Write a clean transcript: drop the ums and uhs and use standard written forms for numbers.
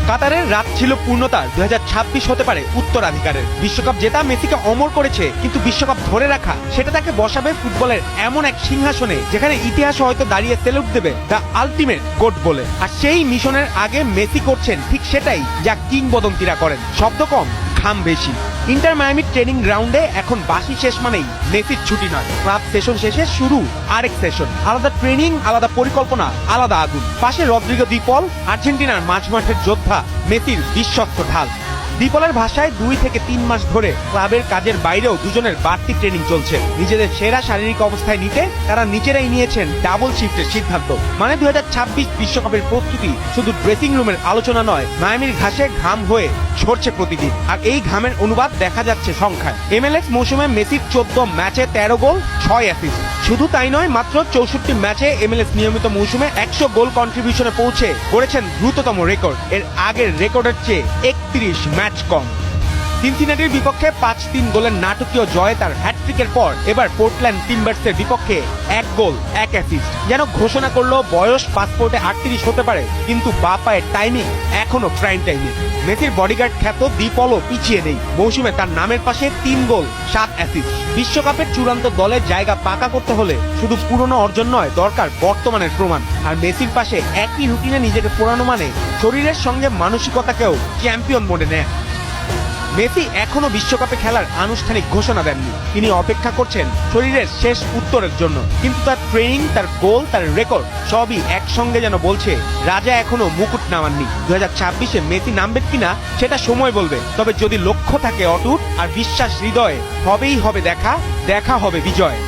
কাতারের রাত ছিল পূর্ণতার। 2026 হতে পারে উত্তরাধিকারের। বিশ্বকাপ জেতা মেসিকে অমর করেছে, কিন্তু বিশ্বকাপ ধরে রাখা সেটা তাকে বসাবে ফুটবলের এমন এক সিংহাসনে যেখানে ইতিহাস হয়তো দাঁড়িয়ে সেলুট দেবে দ্য আলটিমেট গোট বলে। আর সেই মিশনের আগে মেসি করছেন ঠিক সেটাই যা কিংবদন্তিরা করেন, শব্দ কম ঘাম বেশি। ইন্টার মায়ামির ট্রেনিং গ্রাউন্ডে এখন বাসি শেষ মানেই মেসির ছুটি নয়, ক্লাব সেশন শেষে শুরু আরেক সেশন। আলাদা ট্রেনিং, আলাদা পরিকল্পনা, আলাদা আগুন। পাশে রদ্রিগো দি পল, আর্জেন্টিনার মাঝমাঠের যোদ্ধা, মেসির বিশ্বস্ত ঢাল। ডিপলের ভাষায় 2 থেকে 3 মাস ধরে ক্লাবের কাজের বাইরেও দুজনের বাড়তি ট্রেনিং চলছে। নিজেদের সেরা শারীরিক অবস্থায় নিতে তারা নিজেরাই নিয়েছেন ডাবল শিফটের সিদ্ধান্ত। মানে 2026 বিশ্বকাপের প্রস্তুতি শুধু ড্রেসিং রুমের আলোচনা নয়, মায়ামির ঘাসে ঘাম হয়ে ঝরছে প্রতিদিন। আর এই ঘামের অনুবাদ দেখা যাচ্ছে সংখ্যায়। MLS মৌসুমে মেসির 14 ম্যাচে 13 গোল, 6 অ্যাসিস্ট। শুধু তাই নয়, মাত্র 64 ম্যাচে MLS নিয়মিত মৌসুমে 100 গোল কন্ট্রিবিউশনে পৌঁছে করেছেন দ্রুততম রেকর্ড। এর আগের রেকর্ডের চেয়ে 31 ম্যাচ কম। সিনসিনাটির বিপক্ষে 5-3 গোলের নাটকীয় জয়ে তার হ্যাটট্রিকের পর এবার পোর্টল্যান্ড টিম্বার্সের বিপক্ষে 1 গোল 1 অ্যাসিস্ট। যেন ঘোষণা করলো বয়স পাসপোর্টে 38 হতে পারে, কিন্তু বা পায়ের টাইমিং এখনো প্রাইম টাইমিং। মেসির বডিগার্ড খ্যাত দি পলও পিছিয়ে নেই। মৌসুমে তার নামের পাশে 3 গোল 7 অ্যাসিস্ট। বিশ্বকাপের চূড়ান্ত দলের জায়গা পাকা করতে হলে শুধু পুরনো অর্জন নয়, দরকার বর্তমানের প্রমাণ। আর মেসির পাশে একই রুটিনে নিজেকে পোড়ানো মানে শরীরের সঙ্গে মানসিকতাকেও চ্যাম্পিয়ন মোডে নেয়। মেসি এখনো বিশ্বকাপে খেলার আনুষ্ঠানিক ঘোষণা দেননি। তিনি অপেক্ষা করছেন শরীরের শেষ উত্তরের জন্য। কিন্তু তার ট্রেনিং, তার গোল, তার রেকর্ড সবই একসঙ্গে যেন বলছে রাজা এখনো মুকুট নামাননি। 2026-এ মেসি নামবেন কিনা সেটা সময় বলবে। তবে যদি লক্ষ্য থাকে অটুট আর বিশ্বাস হৃদয়ে, হবেই হবে দেখা, দেখা হবে বিজয়।